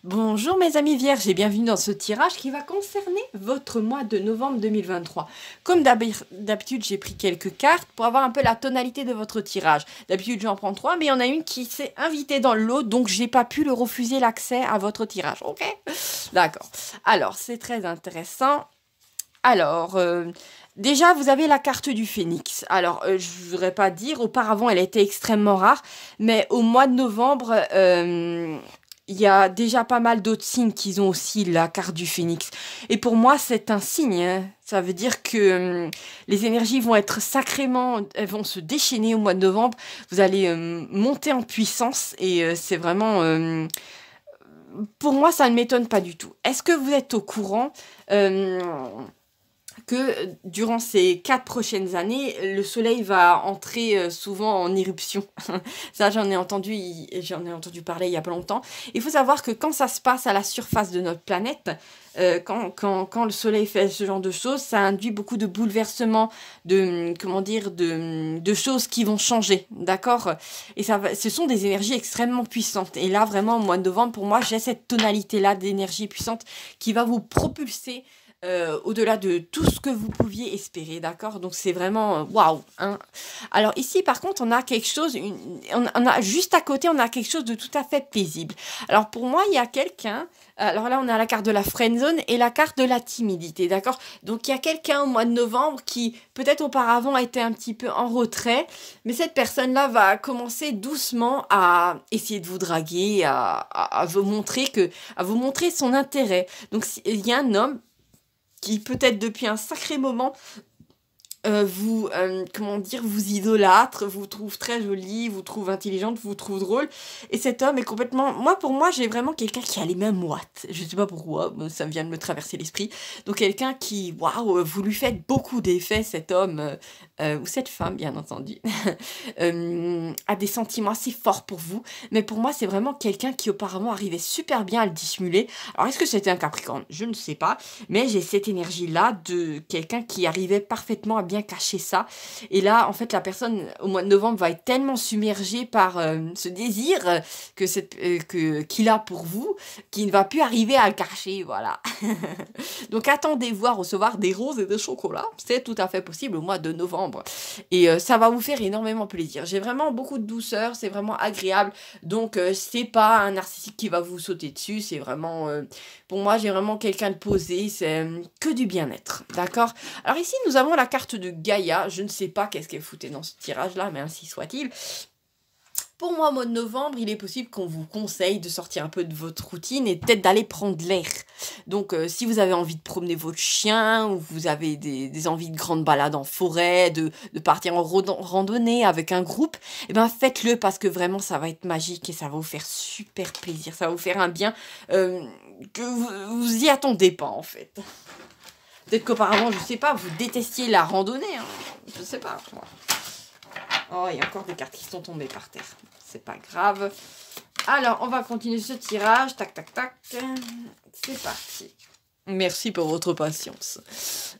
Bonjour mes amis vierges et bienvenue dans ce tirage qui va concerner votre mois de novembre 2023. Comme d'habitude, j'ai pris quelques cartes pour avoir un peu la tonalité de votre tirage. D'habitude, j'en prends trois, mais il y en a une qui s'est invitée dans le lot, donc j'ai pas pu le refuser l'accès à votre tirage, ok? D'accord. Alors, c'est très intéressant. Alors, déjà, vous avez la carte du phénix. Alors, je voudrais pas dire, auparavant, elle était extrêmement rare, mais au mois de novembre, il y a déjà pas mal d'autres signes qui ont aussi la carte du phénix. Et pour moi, c'est un signe, hein. Ça veut dire que les énergies vont être sacrément, elles vont se déchaîner au mois de novembre. Vous allez monter en puissance et c'est vraiment, pour moi, ça ne m'étonne pas du tout. Est-ce que vous êtes au courant euh, que durant ces 4 prochaines années, le soleil va entrer souvent en éruption. Ça, j'en ai entendu parler il y a pas longtemps. Il faut savoir que quand ça se passe à la surface de notre planète, quand le soleil fait ce genre de choses, ça induit beaucoup de bouleversements, comment dire, de choses qui vont changer, d'accord? Et ce sont des énergies extrêmement puissantes. Et là, vraiment, au mois de novembre, pour moi, j'ai cette tonalité-là d'énergie puissante qui va vous propulser au-delà de tout ce que vous pouviez espérer, d'accord? Donc c'est vraiment waouh, hein. Alors ici, par contre, on a quelque chose, on a juste à côté, on a quelque chose de tout à fait paisible. Alors pour moi, il y a quelqu'un. Alors là, on a la carte de la friendzone et la carte de la timidité, d'accord? Donc il y a quelqu'un au mois de novembre qui peut-être auparavant était un petit peu en retrait, mais cette personne-là va commencer doucement à essayer de vous draguer, à vous montrer à vous montrer son intérêt. Donc il y a un homme qui peut-être depuis un sacré moment comment dire, vous idolâtre, vous trouve très jolie, vous trouve intelligente, vous trouve drôle. Et cet homme est complètement... Pour moi, j'ai vraiment quelqu'un qui a les mêmes watts. Je sais pas pourquoi, ça vient de me traverser l'esprit. Donc quelqu'un qui, waouh, vous lui faites beaucoup d'effets, cet homme, ou cette femme, bien entendu, a des sentiments assez forts pour vous. Mais pour moi, c'est vraiment quelqu'un qui auparavant arrivait super bien à le dissimuler. Alors, est-ce que c'était un Capricorne? Je ne sais pas. Mais j'ai cette énergie-là de quelqu'un qui arrivait parfaitement à bien cacher ça. Et là, en fait, la personne, au mois de novembre, va être tellement submergée par ce désir qu'il a pour vous, qu'il ne va plus arriver à le cacher, voilà. Donc, attendez-vous à recevoir des roses et des chocolats. C'est tout à fait possible au mois de novembre. Et ça va vous faire énormément plaisir. J'ai vraiment beaucoup de douceur, c'est vraiment agréable. Donc, c'est pas un narcissique qui va vous sauter dessus, c'est vraiment... pour moi, j'ai vraiment quelqu'un de posé, c'est que du bien-être, d'accord? Alors ici, nous avons la carte de Gaïa. Je ne sais pas qu'est-ce qu'elle foutait dans ce tirage-là, mais ainsi soit-il. Pour moi, au mois de novembre, il est possible qu'on vous conseille de sortir un peu de votre routine et peut-être d'aller prendre l'air. Donc, si vous avez envie de promener votre chien, ou vous avez des envies de grandes balades en forêt, de partir en randonnée avec un groupe, eh ben faites-le parce que vraiment, ça va être magique et ça va vous faire super plaisir. Ça va vous faire un bien que vous y attendez pas, en fait. Peut-être qu'auparavant, je sais pas, vous détestiez la randonnée, hein. Je sais pas. Oh, il y a encore des cartes qui sont tombées par terre. C'est pas grave. Alors, on va continuer ce tirage. Tac, tac, tac. C'est parti. Merci pour votre patience.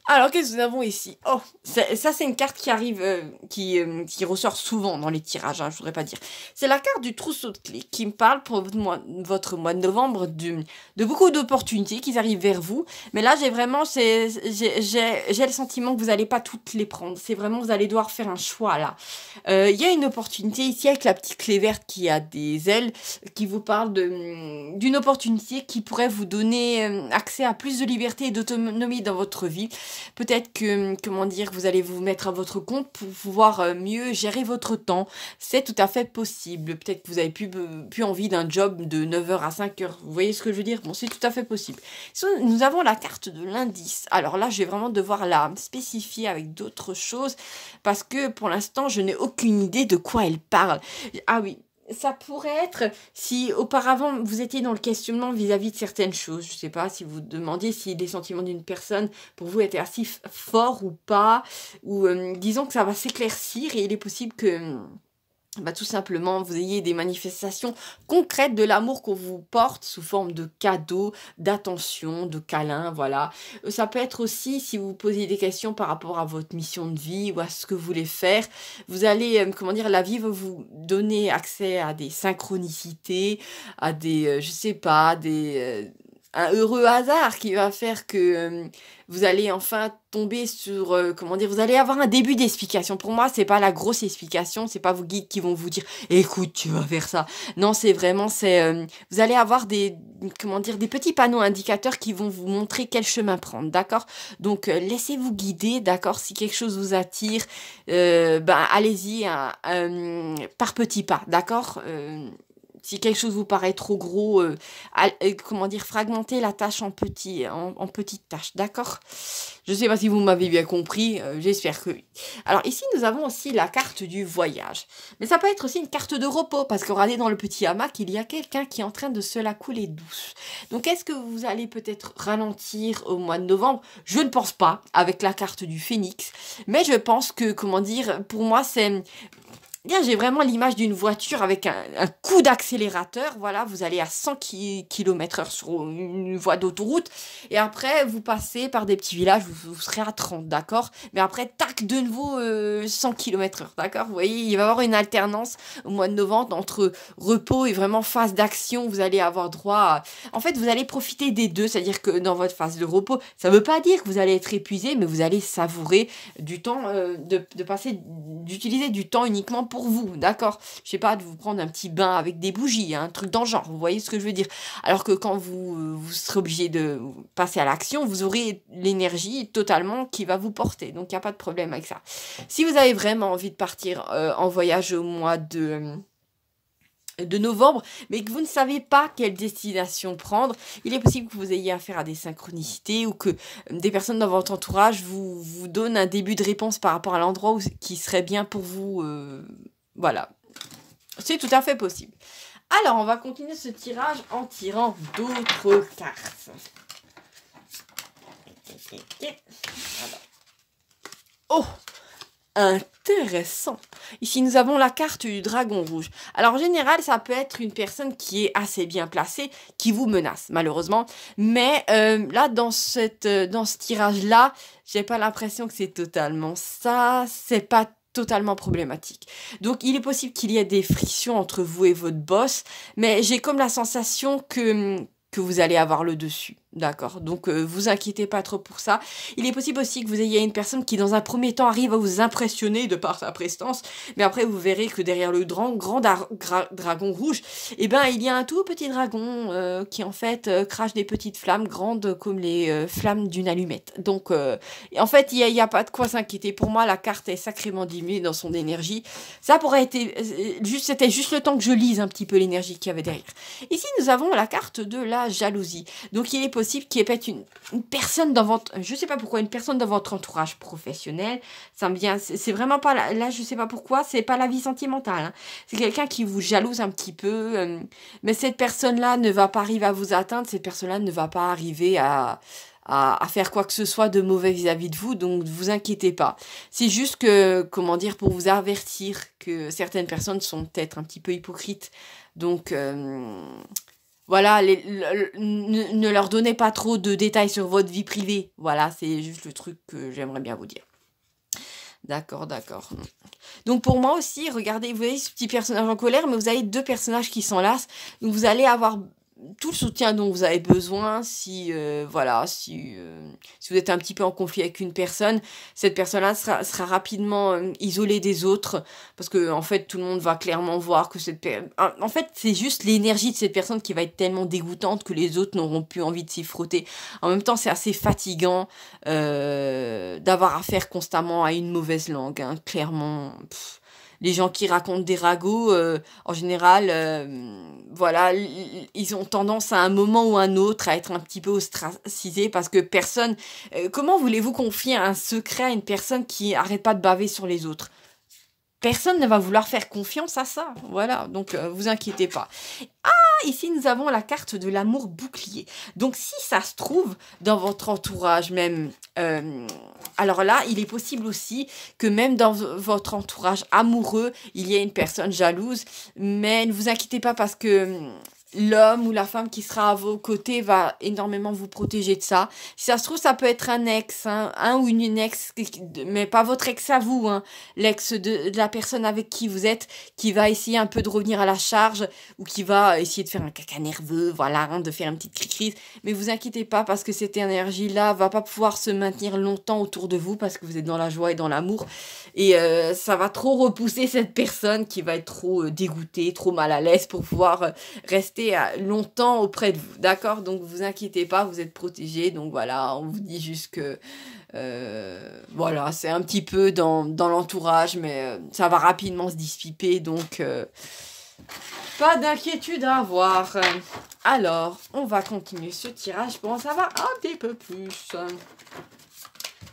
Alors, qu'est-ce que nous avons ici? Oh, ça c'est une carte qui arrive, qui ressort souvent dans les tirages, hein, je voudrais pas dire. C'est la carte du trousseau de clés qui me parle pour votre mois de novembre de beaucoup d'opportunités qui arrivent vers vous. Mais là, j'ai vraiment, j'ai le sentiment que vous n'allez pas toutes les prendre. C'est vraiment, vous allez devoir faire un choix là. Il y a une opportunité ici avec la petite clé verte qui a des ailes, qui vous parle d'une opportunité qui pourrait vous donner accès à plus de liberté et d'autonomie dans votre vie. Peut-être que, comment dire, vous allez vous mettre à votre compte pour pouvoir mieux gérer votre temps. C'est tout à fait possible. Peut-être que vous avez plus envie d'un job de 9h à 5h. Vous voyez ce que je veux dire? Bon, c'est tout à fait possible. Nous avons la carte de l'indice. Alors là, je vais vraiment devoir la spécifier avec d'autres choses parce que pour l'instant, je n'ai aucune idée de quoi elle parle. Ah oui. Ça pourrait être si auparavant vous étiez dans le questionnement vis-à-vis de certaines choses. Je ne sais pas si vous demandiez si les sentiments d'une personne pour vous étaient assez forts ou pas. Ou disons que ça va s'éclaircir et il est possible que bah, tout simplement, vous ayez des manifestations concrètes de l'amour qu'on vous porte sous forme de cadeaux, d'attention, de câlins, voilà. Ça peut être aussi, si vous vous posez des questions par rapport à votre mission de vie ou à ce que vous voulez faire, vous allez, comment dire, la vie va vous donner accès à des synchronicités, à des, je sais pas, un heureux hasard qui va faire que vous allez enfin tomber sur, comment dire, vous allez avoir un début d'explication. Pour moi, c'est pas la grosse explication, c'est pas vos guides qui vont vous dire, écoute, tu vas faire ça. Non, c'est vraiment, vous allez avoir comment dire, des petits panneaux indicateurs qui vont vous montrer quel chemin prendre, d'accord? Donc, laissez-vous guider, d'accord? Si quelque chose vous attire, ben, allez-y, hein, par petits pas, d'accord? Si quelque chose vous paraît trop gros, comment dire, fragmentez la tâche en petites tâches, d'accord? Je ne sais pas si vous m'avez bien compris, j'espère que oui. Alors ici, nous avons aussi la carte du voyage. Mais ça peut être aussi une carte de repos, parce que regardez dans le petit hamac, il y a quelqu'un qui est en train de se la couler douce. Donc est-ce que vous allez peut-être ralentir au mois de novembre? Je ne pense pas, avec la carte du phénix. Mais je pense que, comment dire, pour moi, Bien, j'ai vraiment l'image d'une voiture avec un coup d'accélérateur. Voilà, vous allez à 100 km/h sur une voie d'autoroute. Et après, vous passez par des petits villages, vous serez à 30, d'accord? Mais après, tac, de nouveau 100 km/h, d'accord? Vous voyez, il va y avoir une alternance au mois de novembre entre repos et vraiment phase d'action. Vous allez avoir droit à... En fait, vous allez profiter des deux. C'est-à-dire que dans votre phase de repos, ça ne veut pas dire que vous allez être épuisé, mais vous allez savourer du temps, d'utiliser du temps uniquement pour vous, d'accord? Je sais pas, de vous prendre un petit bain avec des bougies, hein, un truc dans le genre, vous voyez ce que je veux dire? Alors que quand vous serez obligé de passer à l'action, vous aurez l'énergie totalement qui va vous porter, donc il n'y a pas de problème avec ça. Si vous avez vraiment envie de partir en voyage au mois de novembre, mais que vous ne savez pas quelle destination prendre, il est possible que vous ayez affaire à des synchronicités ou que des personnes dans votre entourage vous donnent un début de réponse par rapport à l'endroit qui serait bien pour vous. Voilà, c'est tout à fait possible. Alors, on va continuer ce tirage en tirant d'autres cartes. Voilà. Oh! Intéressant. Ici, nous avons la carte du dragon rouge. Alors, en général, ça peut être une personne qui est assez bien placée, qui vous menace, malheureusement. Mais là, dans ce tirage-là, j'ai pas l'impression que c'est totalement ça. C'est pas totalement problématique. Donc, il est possible qu'il y ait des frictions entre vous et votre boss, mais j'ai comme la sensation que vous allez avoir le dessus. D'accord, donc vous inquiétez pas trop pour ça. Il est possible aussi que vous ayez une personne qui dans un premier temps arrive à vous impressionner de par sa prestance, mais après vous verrez que derrière le grand dragon rouge, eh ben il y a un tout petit dragon qui en fait crache des petites flammes grandes comme les flammes d'une allumette. Donc en fait il y a pas de quoi s'inquiéter. Pour moi la carte est sacrément diminuée dans son énergie. Ça pourrait être c'était juste le temps que je lise un petit peu l'énergie qu'il y avait derrière. Ici nous avons la carte de la jalousie. Donc il est possible qu'il y ait peut-être une personne dans votre... Je sais pas pourquoi, une personne dans votre entourage professionnel. Ça me vient... C'est vraiment pas... Là, je sais pas pourquoi, c'est pas la vie sentimentale. Hein. C'est quelqu'un qui vous jalouse un petit peu. Mais cette personne-là ne va pas arriver à vous atteindre. Cette personne-là ne va pas arriver à faire quoi que ce soit de mauvais vis-à-vis de vous, donc ne vous inquiétez pas. C'est juste que, comment dire, pour vous avertir que certaines personnes sont peut-être un petit peu hypocrites. Donc... Voilà, ne leur donnez pas trop de détails sur votre vie privée. Voilà, c'est juste le truc que j'aimerais bien vous dire. D'accord, d'accord. Donc pour moi aussi, regardez, vous voyez ce petit personnage en colère, mais vous avez deux personnages qui s'enlacent. Donc vous allez avoir tout le soutien dont vous avez besoin si vous êtes un petit peu en conflit avec une personne, cette personne-là sera rapidement isolée des autres parce que en fait tout le monde va clairement voir que en fait c'est juste l'énergie de cette personne qui va être tellement dégoûtante que les autres n'auront plus envie de s'y frotter. En même temps c'est assez fatigant d'avoir affaire constamment à une mauvaise langue, hein, clairement. Les gens qui racontent des ragots, en général, voilà, ils ont tendance à un moment ou à un autre à être un petit peu ostracisés parce que personne... comment voulez-vous confier un secret à une personne qui arrête pas de baver sur les autres? personne ne va vouloir faire confiance à ça. Voilà, donc vous inquiétez pas. Ah, ici nous avons la carte de l'amour bouclier. Donc si ça se trouve dans votre entourage même, alors là, il est possible aussi que même dans votre entourage amoureux, il y ait une personne jalouse. Mais ne vous inquiétez pas parce que l'homme ou la femme qui sera à vos côtés va énormément vous protéger de ça. Si ça se trouve, ça peut être un ex, hein, un ou une ex, mais pas votre ex à vous, hein, l'ex de la personne avec qui vous êtes, qui va essayer un peu de revenir à la charge ou qui va essayer de faire un caca nerveux, voilà, hein, de faire une petite crise. Mais vous inquiétez pas parce que cette énergie-là va pas pouvoir se maintenir longtemps autour de vous parce que vous êtes dans la joie et dans l'amour. Et ça va trop repousser cette personne qui va être trop dégoûtée, trop mal à l'aise pour pouvoir rester longtemps auprès de vous, d'accord? Donc vous inquiétez pas, vous êtes protégés. Donc voilà, on vous dit juste que voilà, c'est un petit peu dans l'entourage, mais ça va rapidement se dissiper, donc pas d'inquiétude à avoir. Alors, on va continuer ce tirage pour en savoir un petit peu plus.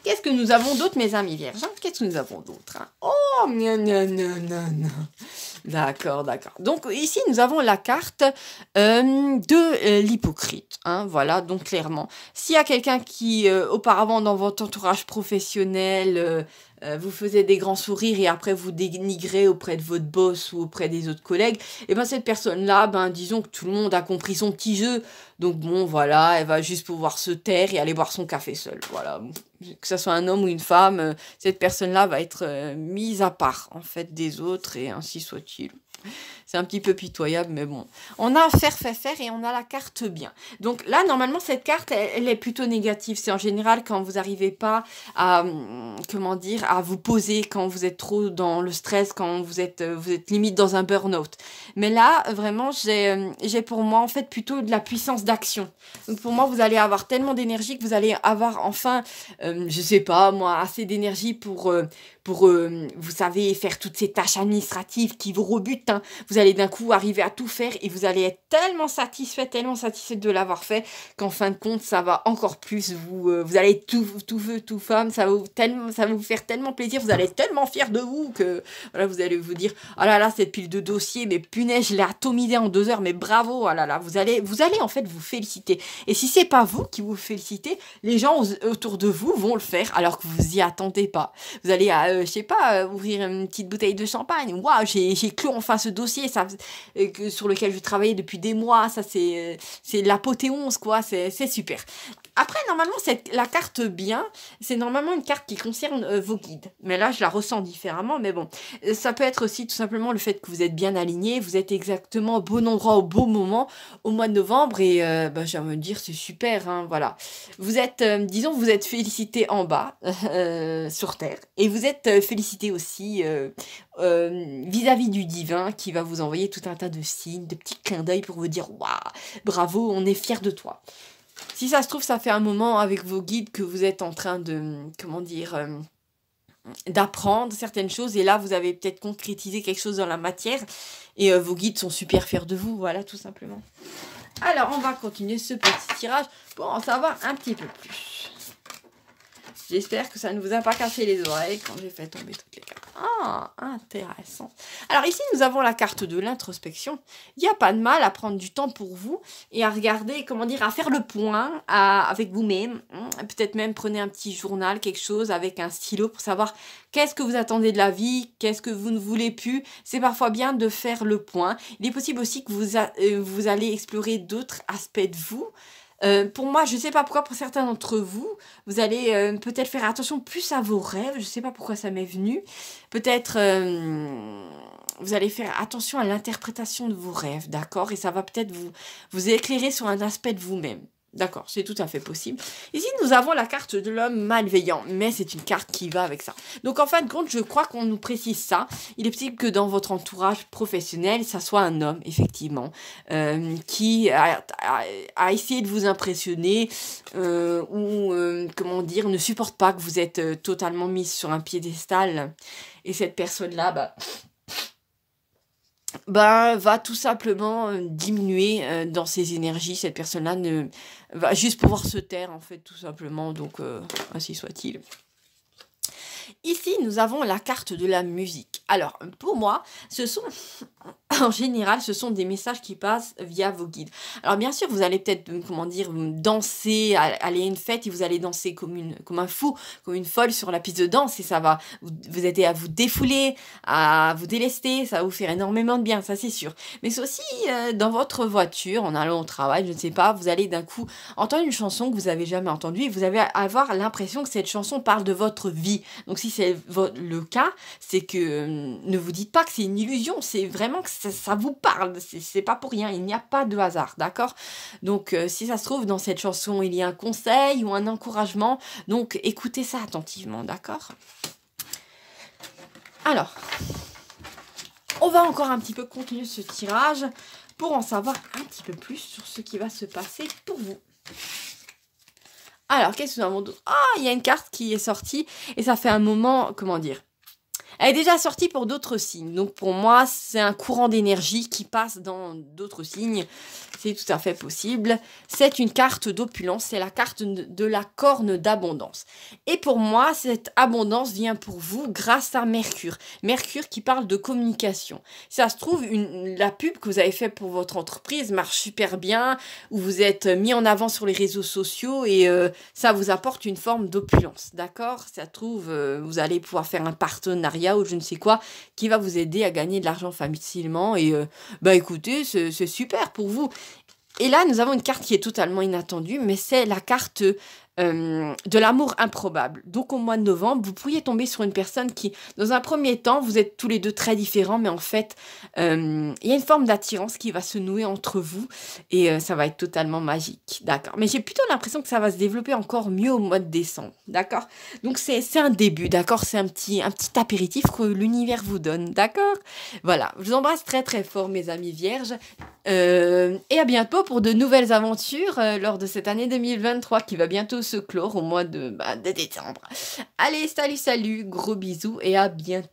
Qu'est-ce que nous avons d'autre, mes amis vierges? Qu'est-ce que nous avons d'autre, hein? Oh, non. D'accord. Donc ici, nous avons la carte de l'hypocrite. Hein, voilà, donc clairement. S'il y a quelqu'un qui, auparavant, dans votre entourage professionnel, vous faisait des grands sourires et après vous dénigrez auprès de votre boss ou auprès des autres collègues, et ben cette personne-là, ben disons que tout le monde a compris son petit jeu. Donc bon, voilà, elle va juste pouvoir se taire et aller boire son café seule. Voilà, que ce soit un homme ou une femme, cette personne-là va être mise à part, en fait, des autres, et ainsi soit-il. C'est un petit peu pitoyable, mais bon. On a faire et on a la carte bien. Donc là, normalement, cette carte, elle est plutôt négative. C'est en général quand vous n'arrivez pas à, comment dire, à vous poser, quand vous êtes trop dans le stress, quand vous êtes limite dans un burn-out. Mais là, vraiment, j'ai pour moi, en fait, plutôt de la puissance d'action. Donc pour moi, vous allez avoir tellement d'énergie que vous allez avoir enfin, je sais pas, moi, assez d'énergie pour vous savez, faire toutes ces tâches administratives qui vous rebutent. Hein. Vous allez d'un coup arriver à tout faire et vous allez être tellement satisfait de l'avoir fait qu'en fin de compte, ça va encore plus. Vous allez être tout feu, tout femme. Ça va vous faire tellement plaisir. Vous allez être tellement fier de vous que voilà, vous allez vous dire « Oh là là, cette pile de dossiers, mais punaise, je l'ai atomisée en 2 heures, mais bravo, oh là là. » Vous allez en fait vous féliciter. Et si c'est pas vous qui vous félicitez, les gens autour de vous vont le faire alors que vous y attendez pas. Vous allez je sais pas, ouvrir une petite bouteille de champagne. Waouh, j'ai clos enfin ce dossier sur lequel je travaillais depuis des mois. Ça, c'est l'apothéose, quoi. C'est super. Après, normalement, la carte bien, c'est normalement une carte qui concerne vos guides. Mais là, je la ressens différemment. Mais bon, ça peut être aussi tout simplement le fait que vous êtes bien aligné, vous êtes exactement au bon endroit, au bon moment, au mois de novembre. Et j'ai envie de dire, c'est super, hein, voilà. Vous êtes, disons, vous êtes félicité en bas, sur Terre. Et vous êtes félicité aussi vis-à-vis du divin qui va vous envoyer tout un tas de signes, de petits clins d'œil pour vous dire « Waouh, bravo, on est fiers de toi ». Si ça se trouve, ça fait un moment avec vos guides que vous êtes en train de, comment dire, d'apprendre certaines choses. Et là, vous avez peut-être concrétisé quelque chose dans la matière. Et vos guides sont super fiers de vous. Voilà, tout simplement. Alors, on va continuer ce petit tirage pour en savoir un petit peu plus. J'espère que ça ne vous a pas cassé les oreilles quand j'ai fait tomber toutes les cartes. Ah, intéressant. Alors ici, nous avons la carte de l'introspection. Il n'y a pas de mal à prendre du temps pour vous et à regarder, comment dire, à faire le point avec vous-même. Peut-être même prenez un petit journal, quelque chose avec un stylo pour savoir qu'est-ce que vous attendez de la vie, qu'est-ce que vous ne voulez plus. C'est parfois bien de faire le point. Il est possible aussi que vous allez explorer d'autres aspects de vous. Pour moi, je ne sais pas pourquoi, pour certains d'entre vous, vous allez peut-être faire attention plus à vos rêves. Je ne sais pas pourquoi ça m'est venu. Peut-être vous allez faire attention à l'interprétation de vos rêves, d'accord? Et ça va peut-être vous éclairer sur un aspect de vous-même. D'accord, c'est tout à fait possible. Ici, nous avons la carte de l'homme malveillant, mais c'est une carte qui va avec ça. Donc, en fin de compte, je crois qu'on nous précise ça. Il est possible que dans votre entourage professionnel, ça soit un homme, effectivement, qui a essayé de vous impressionner ou, comment dire, ne supporte pas que vous êtes totalement mise sur un piédestal. Et cette personne-là, va tout simplement diminuer dans ses énergies. Cette personne-là va juste pouvoir se taire, en fait, tout simplement. Donc, ainsi soit-il. Ici, nous avons la carte de la musique. Alors, pour moi, ce sont, en général, ce sont des messages qui passent via vos guides. Alors, bien sûr, vous allez peut-être, comment dire, danser, aller à une fête et vous allez danser comme un fou, comme une folle sur la piste de danse et ça va vous aider à vous défouler, à vous délester, ça va vous faire énormément de bien, ça c'est sûr. Mais c'est aussi dans votre voiture, en allant au travail, je ne sais pas, vous allez d'un coup entendre une chanson que vous avez jamais entendue et vous allez avoir l'impression que cette chanson parle de votre vie. Donc, si c'est le cas, c'est que ne vous dites pas que c'est une illusion, c'est vraiment que ça vous parle, c'est pas pour rien, il n'y a pas de hasard, d'accord? Donc si ça se trouve dans cette chanson, il y a un conseil ou un encouragement, donc écoutez ça attentivement, d'accord? Alors, on va encore un petit peu continuer ce tirage pour en savoir un petit peu plus sur ce qui va se passer pour vous. Alors, qu'est-ce que nous avons d'autre? Ah, il y a une carte qui est sortie et ça fait un moment, comment dire? Elle est déjà sortie pour d'autres signes. Donc pour moi, c'est un courant d'énergie qui passe dans d'autres signes. C'est tout à fait possible. C'est une carte d'opulence. C'est la carte de la corne d'abondance. Et pour moi, cette abondance vient pour vous grâce à Mercure. Mercure qui parle de communication. Si ça se trouve, la pub que vous avez faite pour votre entreprise marche super bien, ou vous êtes mis en avant sur les réseaux sociaux et ça vous apporte une forme d'opulence. D'accord? Si ça se trouve, vous allez pouvoir faire un partenariat ou je ne sais quoi, qui va vous aider à gagner de l'argent facilement. Et écoutez, c'est super pour vous. Et là, nous avons une carte qui est totalement inattendue, mais c'est la carte de l'amour improbable. Donc au mois de novembre, vous pourriez tomber sur une personne qui, dans un premier temps, vous êtes tous les deux très différents, mais en fait, il y a une forme d'attirance qui va se nouer entre vous et ça va être totalement magique, d'accord? Mais j'ai plutôt l'impression que ça va se développer encore mieux au mois de décembre, d'accord? Donc c'est un début, d'accord? C'est un petit apéritif que l'univers vous donne, d'accord? Voilà, je vous embrasse très très fort mes amis vierges et à bientôt pour de nouvelles aventures lors de cette année 2023 qui va bientôt se clore au mois de décembre. Allez, salut, gros bisous et à bientôt.